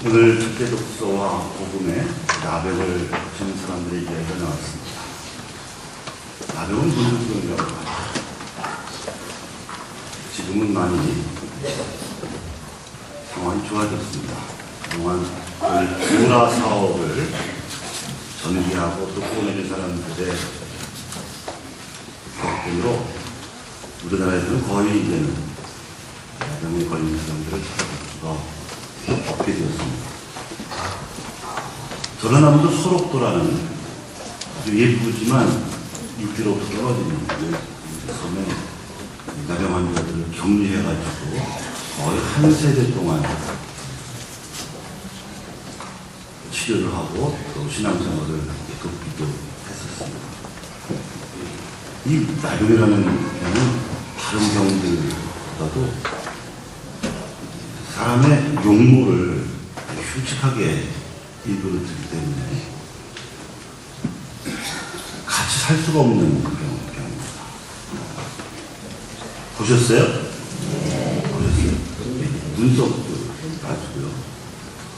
오늘 첫째 독서와 복음의 나백을 주는 사람들의 이야기가 나왔습니다. 나백은 문득병이라고 하죠. 지금은 많이 상황이 좋아졌습니다. 그동안 그 문화 사업을 전개하고 또 꾸며낸 사람들의 덕분으로 우리나라에서는 거의 이제는 병에 걸린 사람들을 찾아볼 수가 없게 되었습니다. 저런 나무도 소록도라는 아주 예쁘지만 인기가 없었거든요. 섬에 나병 환자들을 격리해가지고 거의 한 세대 동안 치료를 하고 또 신앙생활을 돕기도 했었습니다. 이 나병이라는 병은 다른 병들보다도 사람의 용모를 흉측하게 일그러뜨리기 때문에 같이 살 수가 없는 병입니다. 보셨어요? 보셨어요? 눈썹도 빠지고요.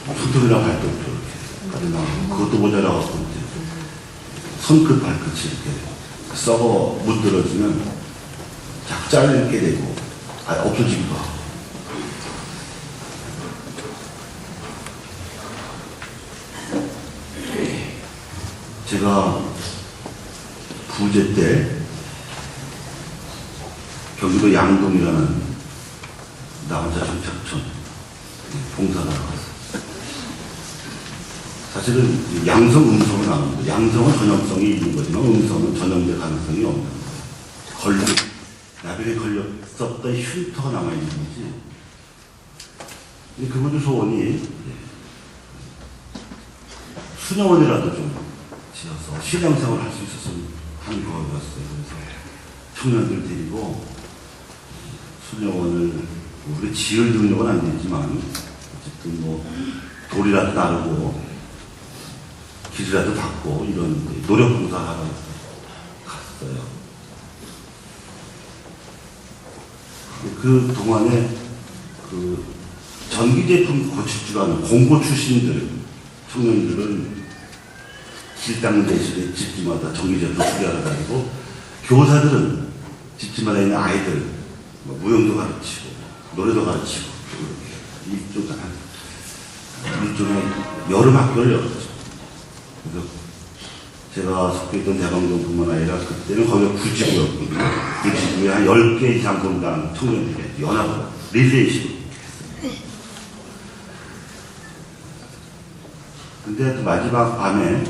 손톱이랑 발톱도 이렇게 나오고 그것도 모자라갖고 손끝 발끝이 이렇게 썩어 문드러지면 자꾸 잘리게 되고 없어지기도 하고. 제가 부제 때 경기도 양동이라는 나 혼자 정착촌 봉사를 나갔어요. 사실은 양성, 음성은 아닙니다. 양성은 전염성이 있는 거지만 음성은 전염될 가능성이 없는 거예요. 나병에 걸렸었던 흉터가 남아있는 거지. 그분의 소원이 수녀원이라도 좀 지어서 신앙생활을 할 수 있었으면 하는 거였어요. 그래서 청년들 데리고 수녀원을 우리 지을 능력은 안 되지만 어쨌든 뭐 돌이라도 나르고 길이라도 닦고 이런 노력봉사하러 갔어요. 그 동안에 그 전기제품 고칠 줄 아는 공고 출신들 청년들은 길 닦는 대신에 집집마다 전기제품 수리하러 다니고 교사들은 집집마다 있는 아이들 무용도 가르치고 노래도 가르치고 일종의 여름 학교를 열었죠. 그래서 제가 속해 있던 대방동뿐만 아니라 그때는 거기가 구지구였거든요. 구지구에 한 10개 이상 본당 청년들이 연합을 릴레이식으로 했어요. 근데 그 마지막 밤에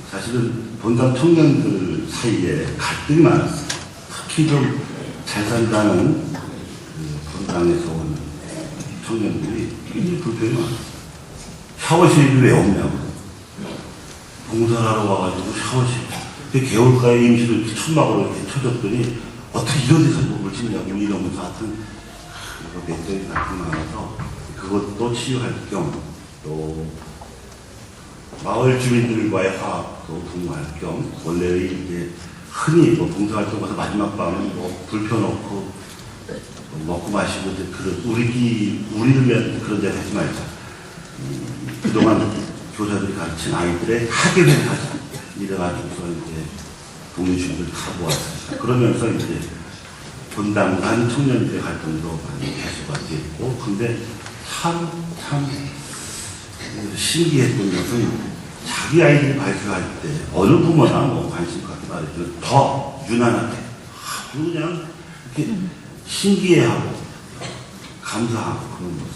사실은 본당 청년들 사이에 갈등이 많았어요. 특히 좀 잘 산다는 그 본당에서 온 청년들이 굉장히 불편이 많았어요. 샤워실이 왜 없냐고. 봉사하러 와가지고 샤워실. 개울가에 임시로 이렇게 천막으로 이렇게 쳐줬더니 어떻게 이런 데서 목을 치냐고 이러면서 하여튼 몇 갈등이 많아서 그것도 치유할 겸 또 마을 주민들과의 화합도 공유할 겸 원래의 이제 흔히 뭐 봉사활동 가서 마지막 밤은 뭐 불 펴놓고 먹고 마시고 이제 그런 우리를 위한 그런 데를 하지 말자. 그동안 교사들이 가르친 아이들의 학예회를 하자. 이래가지고서 이제 동네 주민들 다 모았어요. 그러면서 이제 본당 간 청년들의 활동도 많이 개수가 됐고, 근데 참 신기했던 것은 자기 아이들이 발표할 때 어느 부모나 뭐 관심 갖게 말해주면 더 유난하게 아주 그냥 이렇게 신기해하고 감사하고 그런 모습.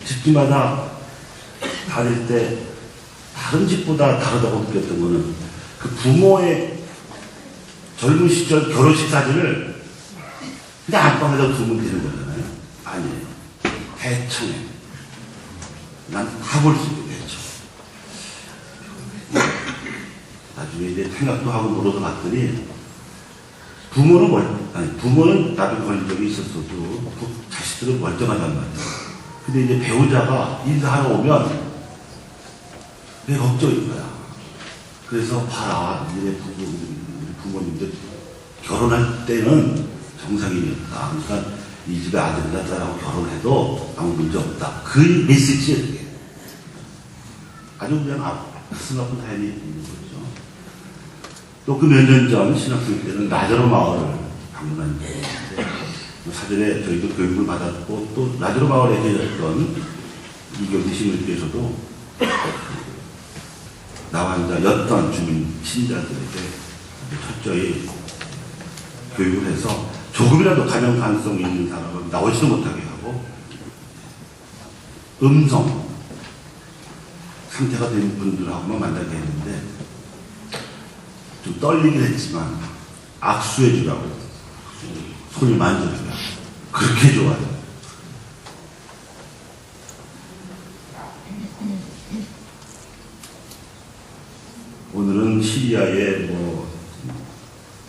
집집마다 다닐 때 다른 집보다 다르다고 느꼈던 거는 그 부모의 젊은 시절 결혼식 사진을 그냥 안방에다 두면 되는 거잖아요. 아니에요. 대청에 난 다 볼 수 있게 됐죠. 나중에 이제 생각도 하고 물어도 봤더니 부모는 나병 걸린 적이 있었어도 자식들은 멀쩡하단 말이에요. 근데 이제 배우자가 인사하러 오면 내 걱정인 거야. 그래서 봐라, 우리 부모님들 결혼할 때는 정상이었다. 그러니까 이 집에 아들이나 딸하고 결혼해도 아무 문제 없다. 그 메시지예요, 그게. 아주 그냥 가슴 아픈 사연이 있는 거죠. 또 그 몇 년 전 신학생 때는 나자로 마을을 방문한 적이 있는데, 사전에 저희도 교육을 받았고, 또 나자로 마을에 계셨던 이경기 시민께서도 나와 앉아였던 주민 신자들에게 철저히 교육을 해서 조금이라도 감염 가능성이 있는 사람은 나오지도 못하게 하고, 음성 상태가 된 분들하고만 만나게 했는데, 좀 떨리긴 했지만 악수해주라고, 손을 만져주라고, 그렇게 좋아요. 오늘은 시리아에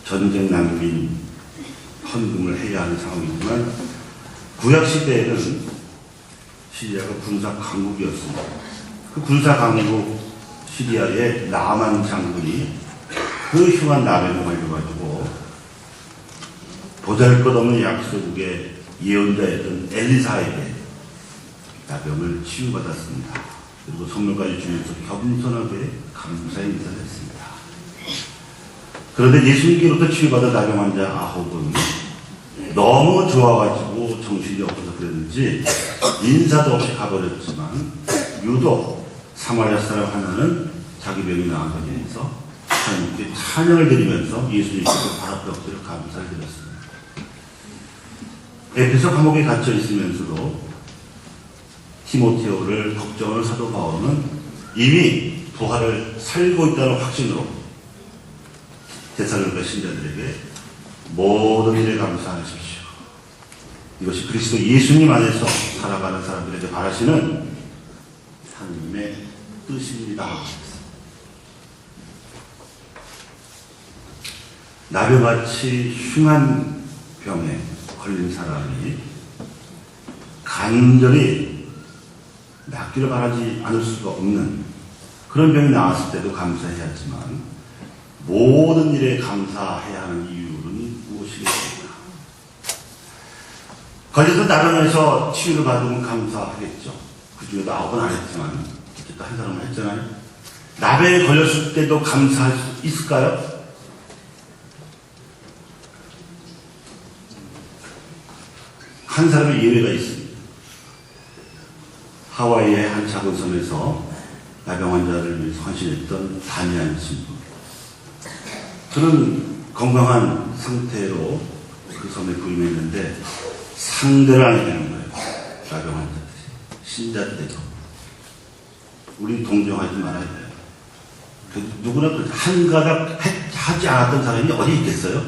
전쟁 난민 헌금을 해야 하는 상황이지만, 구약시대에는 시리아가 군사 강국이었습니다. 그 군사 강국 시리아의 나만 장군이 그 흉한 나병에 걸려가지고 보잘것없는 약소국의 예언자였던 엘리사에게 나병을 치유받았습니다. 그리고 선물까지 주면서 겸손하게 감사의 인사를 했습니다. 그런데 예수님께로부터 치유받은 나병 환자 아홉은 너무 좋아가지고 정신이 없어서 그랬는지 인사도 없이 가버렸지만, 유독 사마리아 사람 하나는 자기 병이 나은 거니서 하나님께 찬양을 드리면서 예수님께서 발 앞에 엎드려 감사를 드렸습니다. 에베소 감옥에 갇혀 있으면서도 디모데오를 걱정하는 사도 바울은 이미 부활을 살고 있다는 확신으로 데살로니가 신자들에게 모든 일에 감사하십시오. 이것이 그리스도 예수님 안에서 살아가는 사람들에게 바라시는 하나님의 뜻입니다. 나병같이 흉한 병에 걸린 사람이 간절히 낫기를 바라지 않을 수가 없는 그런 병이 나왔을 때도 감사해야 하지만, 모든 일에 감사해야 하는 이유는 무엇이겠습니까? 걸려서 나병에서 치유를 받으면 감사하겠죠. 그 중에도 9번 안 했지만 어쨌든 한 사람은 했잖아요. 나병에 걸렸을 때도 감사할 수 있을까요? 한 사람의 예외가 있습니다. 하와이의 한 작은 섬에서 나병 환자를 위해서 헌신했던 다니안 신부. 그는 건강한 상태로 그 섬에 부임했는데 상대를 안 해주는 거예요. 나병 환자들이. 신자들에게. 우리 동정하지 말아야 돼요. 누구나 한 가닥 하지 않았던 사람이 어디 있겠어요?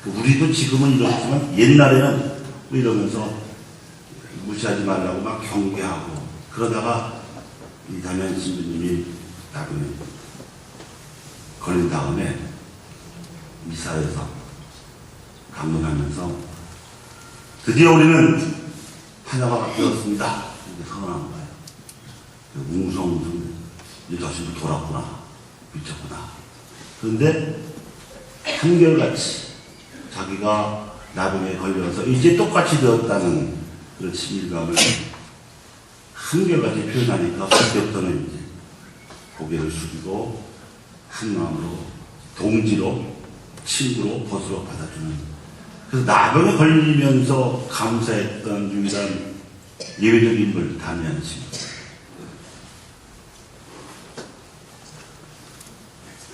우리도 지금은 이렇지만 옛날에는 이러면서 무시하지 말라고 막 경계하고, 그러다가 이 다니안 신부님이 나병에 걸린 다음에 미사에서 강론하면서 드디어 우리는 하나가 되었습니다. 이렇게 선언한 거예요. 웅성웅성 이 자신도 돌았구나, 미쳤구나. 그런데 한결같이 자기가 나병에 걸려서 이제 똑같이 되었다는 그런 친밀감을 한결같이 표현하니까 그때부터는 이제 고개를 숙이고 한 마음으로 동지로 친구로 벗으로 받아주는, 그래서 나병에 걸리면서 감사했던 유일한 예외적인 인물 다니안 친구.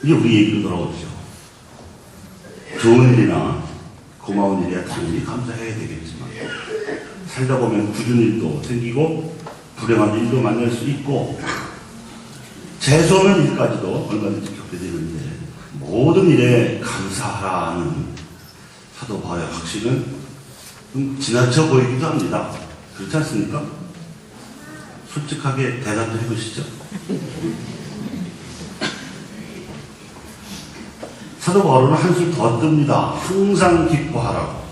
이제 우리 얘기로 돌아오죠. 좋은 일이나 고마운 일이야 당연히 감사해야 되겠지만, 살다 보면 굳은 일도 생기고 불행한 일도 만날 수 있고 재수없는 일까지도 얼마든지 겪게 되는데, 모든 일에 감사하라는 사도 바울의 확신은 좀 지나쳐 보이기도 합니다. 그렇지 않습니까? 솔직하게 대답 좀 해보시죠. 사도 바울은 한술 더 뜹니다. 항상 기뻐하라고,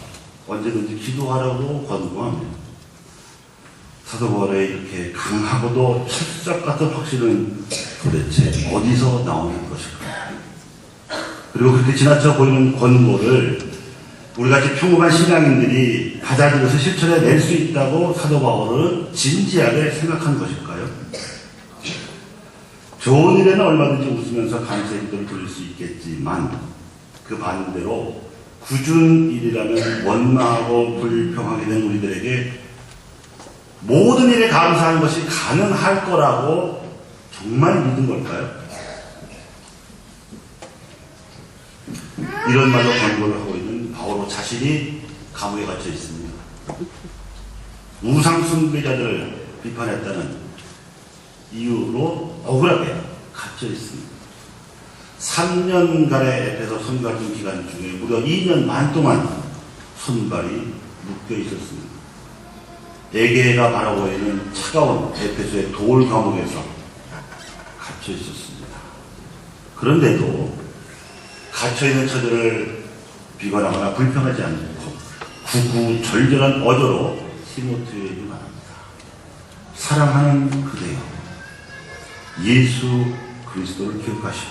언제든지 기도하라고 권고합니다. 사도 바울의 이렇게 강하고도 철석 같은 확신은 도대체 어디서 나오는 것일까? 그리고 그렇게 지나쳐 보이는 권고를 우리같이 평범한 신앙인들이 받아들여서 실천해낼 수 있다고 사도 바울은 진지하게 생각한 것일까요? 좋은 일에는 얼마든지 웃으면서 감사의 기도를 돌릴 수 있겠지만 그 반대로 굳은 일이라면 원망하고 불평하게 된 우리들에게 모든 일에 감사하는 것이 가능할 거라고 정말 믿은 걸까요? 이런 말로 권고를 하고 있는 바오로 자신이 감옥에 갇혀 있습니다. 우상 숭배자들을 비판했다는 이유로 억울하게 갇혀 있습니다. 3년간의 에페소 선발중 기간 중에 무려 2년 반 동안 손발이 묶여 있었습니다. 에게가 바라보고 있는 차가운 에페소의 돌 감옥에서 갇혀 있었습니다. 그런데도 갇혀있는 저들을 비관하거나 불평하지 않고 구구절절한 어조로 티모테에게 말합니다. 사랑하는 그대여, 예수 그리스도를 기억하시오.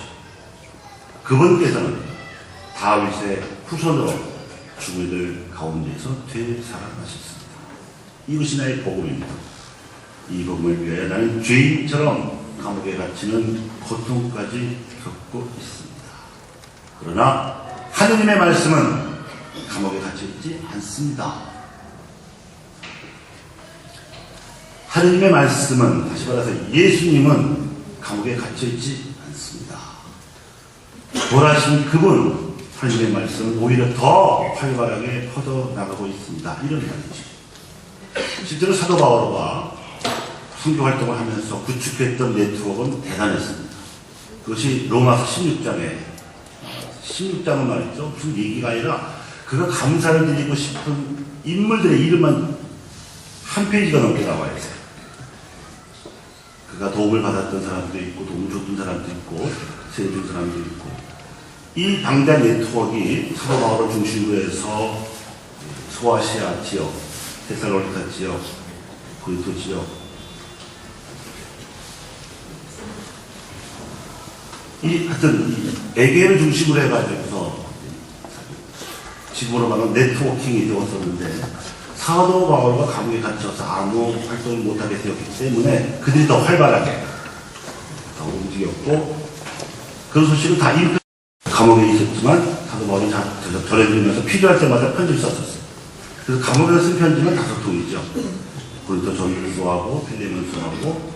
그분께서는 다윗의 후손으로 죽은 이들 가운데서 되살아나셨습니다. 이것이 나의 복음입니다. 이 복음을 위하여 나는 죄인처럼 감옥에 갇히는 고통까지 겪고 있습니다. 그러나 하느님의 말씀은 감옥에 갇혀있지 않습니다. 하느님의 말씀은, 다시 말해서 예수님은 감옥에 갇혀있지 않습니다. 돌아가신 그분, 하느님의 말씀은 오히려 더 활발하게 퍼져나가고 있습니다. 이런 말이죠. 실제로 사도 바오로가 선교 활동을 하면서 구축했던 네트워크는 대단했습니다. 그것이 로마서 16장은 말이죠. 무슨 얘기가 아니라 그가 감사를 드리고 싶은 인물들의 이름만 한 페이지가 넘게 나와 있어요. 그가 도움을 받았던 사람도 있고 도움을 줬던 사람도 있고 세워준 사람도 있고, 이 방대한 네트워크가 사도 바울을 중심으로 해서 소아시아 지역, 데살로니가 지역, 고린도 지역, 하여튼 에게를 중심으로 해가지고서 지금으로 말하면 네트워킹이 되었었는데, 사도 바울과 감옥에 갇혀서 아무 활동을 못하게 되었기 때문에 그들이 더 활발하게 더 움직였고, 그런 소식은 다 감옥에 있었지만 사도 바울이 전해주면서 필요할 때마다 편지를 썼었어요. 그래서 감옥에서 쓴 편지는 5통이죠. 고린도 전서하고 필레몬서하고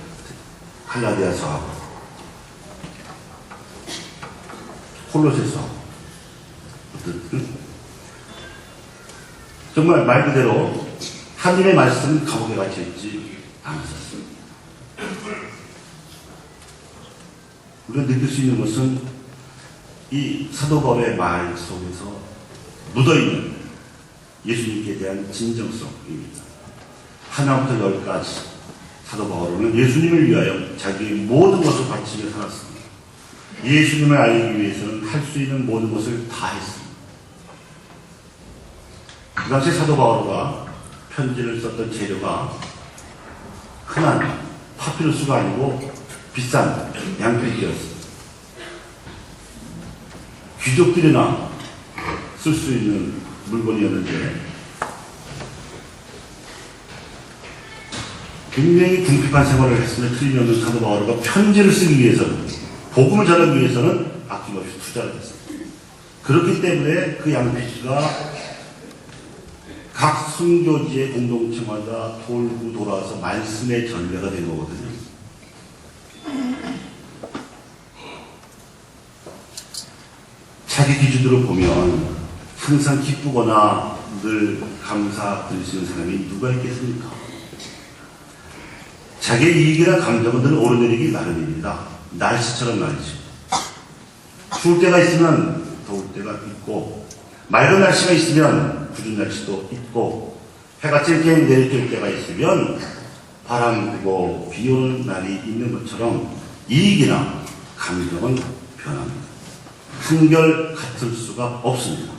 갈라디아서하고 콜로새서하고. 정말 말 그대로 하나님의 말씀은 감옥에 갇혀있지 않았습니다. 우리가 느낄 수 있는 것은 이 사도 바울의 말 속에서 묻어있는 예수님께 대한 진정성입니다. 하나부터 열까지 사도 바울은 예수님을 위하여 자기의 모든 것을 바치며 살았습니다. 예수님을 알기 위해서는 할 수 있는 모든 것을 다 했습니다. 그 당시 사도 바울가 편지를 썼던 재료가 흔한 파피루스가 아니고 비싼 양피지였습니다. 귀족들이나 쓸 수 있는 물건이었는데, 굉장히 궁핍한 생활을 했으면 틀림없는 사도 바울가 편지를 쓰기 위해서는, 복음을 전하기 위해서는 아낌없이 투자를 했습니다. 그렇기 때문에 그 양피지가 각 선교지의 공동체마다 돌고 돌아와서 말씀의 전례가 된 거거든요. 자기 기준으로 보면 항상 기쁘거나 늘 감사 드릴 수 있는 사람이 누가 있겠습니까? 자기의 이익이나 감정은 늘 오르내리기 나름입니다. 날씨처럼 말이죠. 추울 때가 있으면 더울 때가 있고, 맑은 날씨가 있으면 궂은 날씨도 있고, 해가 쨍쨍 내릴 때가 있으면 바람 불고 비 오는 날이 있는 것처럼 이익이나 감정은 변합니다. 한결 같을 수가 없습니다.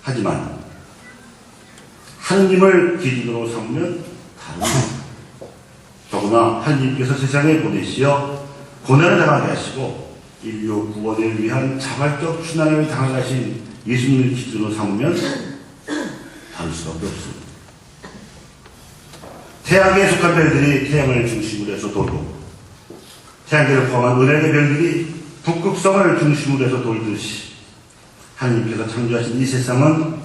하지만 하느님을 기준으로 삼으면 다릅니다. 더구나 하느님께서 세상에 보내시어 고난을 당하게 하시고 인류 구원을 위한 자발적 순환을 당하신 예수님을 기준으로 삼으면 다를 수밖에 없습니다. 태양계에 속한 별들이 태양을 중심으로 해서 돌고 태양계를 포함한 은하계 별들이 북극성을 중심으로 해서 돌듯이 하나님께서 창조하신 이 세상은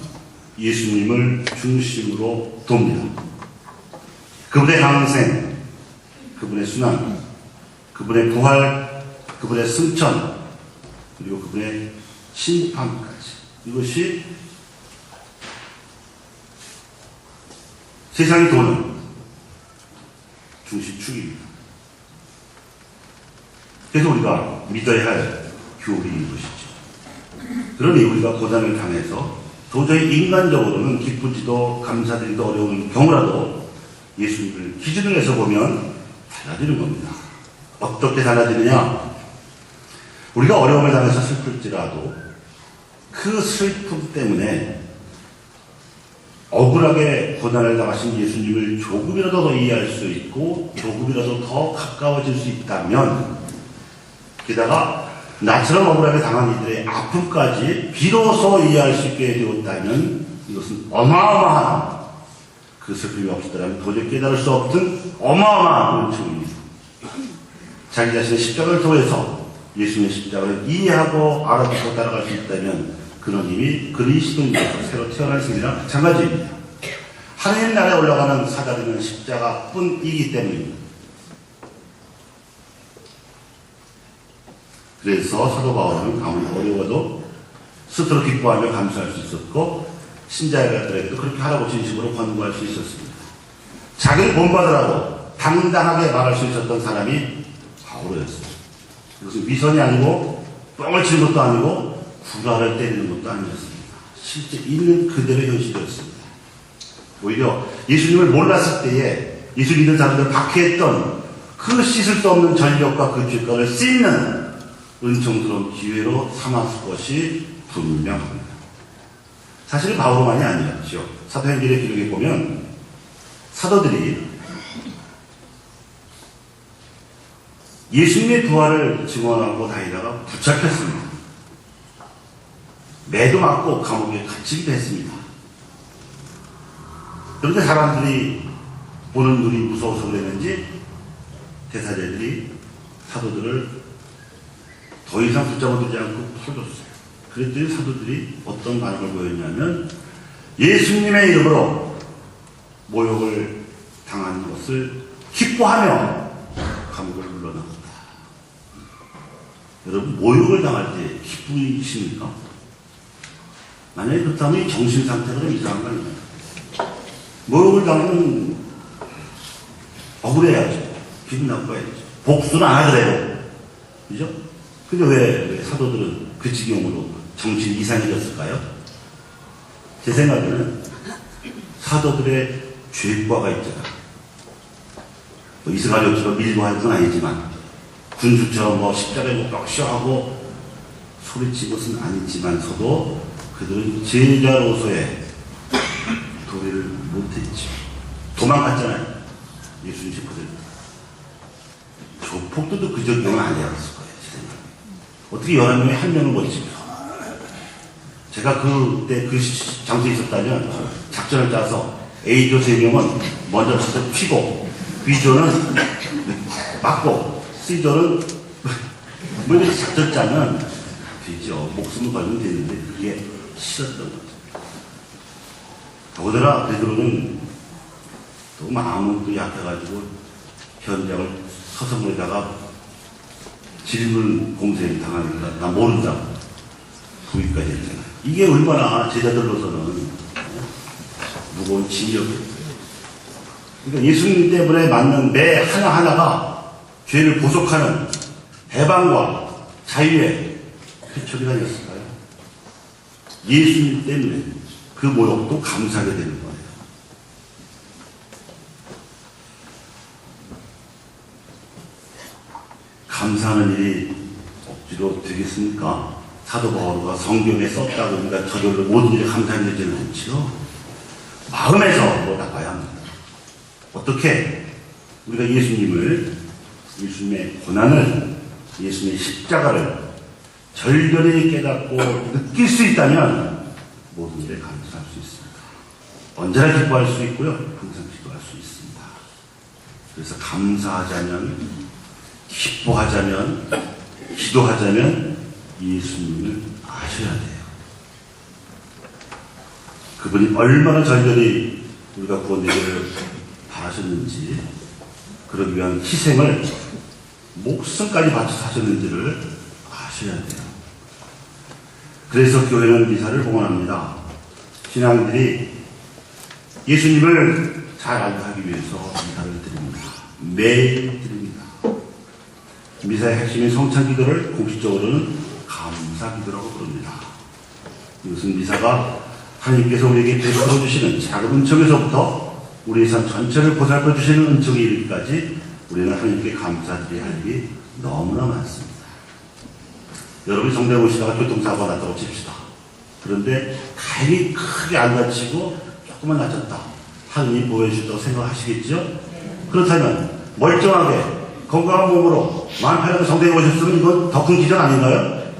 예수님을 중심으로 돕니다. 그분의 강생, 그분의 순환, 그분의 부활, 그분의 승천, 그리고 그분의 심판까지, 이것이 세상이 도는 중심축입니다. 그래서 우리가 믿어야 할 교리인 것이죠. 그러니 우리가 고난을 당해서 도저히 인간적으로는 기쁘지도 감사드리기도 어려운 경우라도 예수님을 기준으로 해서 보면 달라지는 겁니다. 어떻게 달라지느냐? 우리가 어려움을 당해서 슬플지라도 그 슬픔 때문에 억울하게 고난을 당하신 예수님을 조금이라도 더 이해할 수 있고 조금이라도 더 가까워질 수 있다면, 게다가 나처럼 억울하게 당한 이들의 아픔까지 비로소 이해할 수 있게 되었다면 이것은 어마어마한, 그 슬픔이 없었더라면 도저히 깨달을 수 없던 어마어마한 은총입니다. 자기 자신의 십자가를 통해서 예수님의 십자가를 이해하고 알아듣고 따라갈 수 있다면 그는 이미 그리스도인으로서 새로 태어난 생이랑 마찬가지입니다. 하나님 나라에 올라가는 사다리는 십자가뿐이기 때문입니다. 그래서 사도 바울은 아무리 어려워도 스스로 기뻐하며 감수할 수 있었고 신자들에게도 그렇게 하라고 진심으로 권고할 수 있었습니다. 자기를 본받으라고 당당하게 말할 수 있었던 사람이 바울이었습니다. 그것은 위선이 아니고 뻥을 치는 것도 아니고 구라를 때리는 것도 아니었습니다. 실제 있는 그대로의 현실이었습니다. 오히려 예수님을 몰랐을 때에 예수 믿는 사람들 박해했던 그 씻을 수 없는 전력과 그 죄가를 씻는 은총스러운 기회로 삼았을 것이 분명합니다. 사실 바울만이 아니었죠. 사도행전의 기록에 보면 사도들이 예수님의 부활을 증언하고 다니다가 붙잡혔습니다. 매도 맞고 감옥에 갇히기도 했습니다. 그런데 사람들이 보는 눈이 무서워서 그랬는지 대사제들이 사도들을 더 이상 붙잡아두지 않고 풀어줬어요. 그랬더니 사도들이 어떤 반응을 보였냐면 예수님의 이름으로 모욕을 당한 것을 기뻐하며 감옥을 물러나갔다. 여러분, 모욕을 당할 때 기쁘십니까? 만약에 그렇다면 정신상태가 좀 이상한 거 아닙니까? 모욕을 당하면 억울해야죠. 기분 나빠야죠. 복수는 안 하더라도. 그죠? 근데 왜 사도들은 그 지경으로 정신이 이상해졌을까요? 제 생각에는 사도들의 죄과가 있잖아. 뭐 이스라엘처럼 밀고 할 건 아니지만, 군주처럼 뭐 십자가에 뭐 뼈쇼하고 소리친 것은 아니지만서도 그들은 제자로서의 도리를 못했죠. 도망갔잖아요. 예수님 싶어들. 조폭들도 그 적용은 아니었을 거예요. 제 생각에. 어떻게 11명에 한 명을 못 집어? 제가 그때 그 장소에 있었다면 작전을 짜서 A조 3명은 먼저 가서 피고 B조는 맞고 C조는 뭐 이렇게 작전 짜면 되죠. 목숨을 걸면 되는데 그게 싫었던 거죠. 더구나 베드로는 또 마음은 약해가지고 현장을 서성거리다가 질문 공세를 당하니까 나 모른다고 부위까지 했잖아요. 이게 얼마나 제자들로서는 무거운 짐이었겠어요. 그러니까 예수님 때문에 맞는 매 하나하나가 죄를 보속하는 해방과 자유의 표적이 아니었을까요? 예수님 때문에 그 모욕도 감사하게 되는 거예요. 감사하는 일이 억지로 되겠습니까? 사도 바울가 성경에 썼다고 우리가 저절로 모든 일에 감사하게 되지는 않죠. 마음에서 나가야 합니다. 어떻게 우리가 예수님의 고난을, 예수님의 십자가를 절절히 깨닫고 느낄 수 있다면 모든 일에 감사할 수 있습니다. 언제나 기뻐할 수 있고요. 항상 기도할 수 있습니다. 그래서 감사하자면, 기뻐하자면, 기도하자면 예수님을 아셔야 돼요. 그분이 얼마나 절절히 우리가 구원되기를 바라셨는지, 그러기 위한 희생을 목숨까지 바쳐서 하셨는지를 아셔야 돼요. 그래서 교회는 미사를 봉헌합니다. 신앙인들이 예수님을 잘 알게 하기 위해서 미사를 드립니다. 매일 드립니다. 미사의 핵심인 성찬기도를 공식적으로는 감사기도라고 부릅니다. 이것은 미사가 하나님께서 우리에게 베풀어 주시는 작은 은총에서부터 우리의 삶 전체를 보살펴 주시는 은총에 이르기까지 우리는 하나님께 감사드려야 할 일이 너무나 많습니다. 여러분이 성당에 오시다가 교통사고가 났다고 칩시다. 그런데 다행히 크게 안 다치고 조금만 다쳤다. 하느님 보여주셨다고 생각하시겠죠? 그렇다면 멀쩡하게 건강한 몸으로 마음 편하게 성당에 오셨으면 이건 더 큰 기적 아닌가요?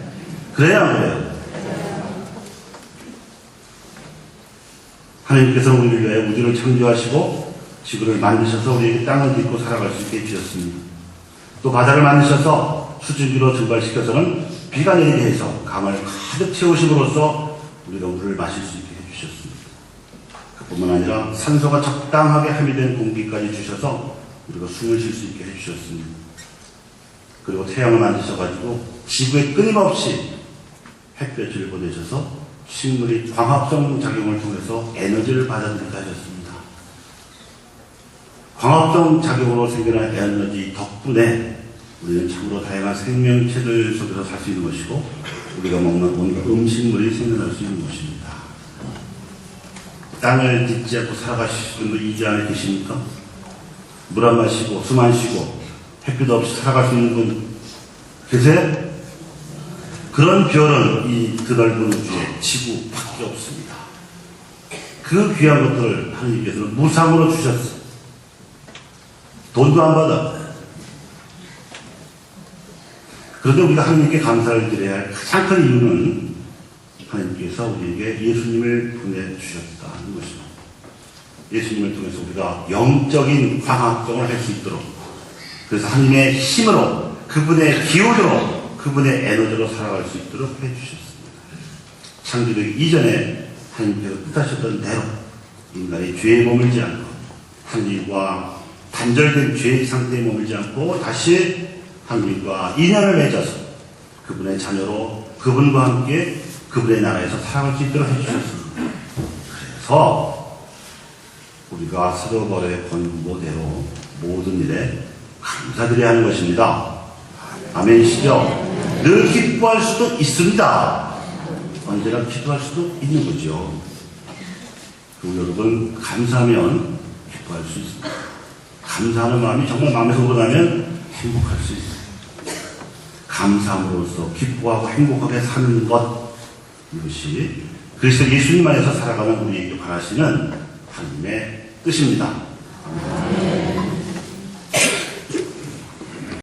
그래야 안 그래요? 하나님께서 우리를 위하여 우주를 창조하시고 지구를 만드셔서 우리에게 땅을 딛고 살아갈 수 있게 해주셨습니다. 또 바다를 만드셔서 수증기로 증발시켜서는 비가 내리게 해서 강을 가득 채우심으로써 우리가 물을 마실 수 있게 해주셨습니다. 그뿐만 아니라 산소가 적당하게 함유된 공기까지 주셔서 우리가 숨을 쉴 수 있게 해주셨습니다. 그리고 태양을 만드셔가지고 지구에 끊임없이 햇볕을 보내셔서 식물이 광합성 작용을 통해서 에너지를 받아들이게 하셨습니다. 광합성 작용으로 생겨난 에너지 덕분에 우리는 참으로 다양한 생명체들 속에서 살 수 있는 것이고 우리가 먹는 온갖 음식물이 생겨날 수 있는 것입니다. 땅을 딛지 않고 살아가시는 분 이 지 안에 계십니까? 물 안 마시고 숨 안 쉬고 햇빛 없이 살아갈 수 있는 분 계세요? 그런 별은 이 드넓은 우주에 지구밖에 없습니다. 그 귀한 것들을 하나님께서는 무상으로 주셨어요. 돈도 안 받아. 그런데 우리가 하나님께 감사를 드려야 할 가장 큰 이유는 하나님께서 우리에게 예수님을 보내주셨다는 것입니다. 예수님을 통해서 우리가 영적인 광합성을 할 수 있도록, 그래서 하나님의 힘으로, 그분의 기운으로, 그분의 에너지로 살아갈 수 있도록 해주셨습니다. 창조되기 이전에 하나님께서 뜻하셨던 대로 인간이 죄에 머물지 않고 하나님과 단절된 죄의 상태에 머물지 않고 다시 하나님과 인연을 맺어서 그분의 자녀로 그분과 함께 그분의 나라에서 살아갈 수 있도록 해주셨습니다. 그래서 우리가 서로벌의 권고대로 모든 일에 감사드려야 하는 것입니다. 아멘이시죠? 늘 기뻐할 수도 있습니다. 언제나 기도할 수도 있는 거죠. 그리고 여러분, 감사하면 기뻐할 수 있습니다. 감사하는 마음이 정말 마음에서 우러나면 행복할 수 있어요. 감사함으로써 기뻐하고 행복하게 사는 것, 이것이 그리스도 예수님 안에서 살아가는 우리에게 바라시는 하나님의 뜻입니다.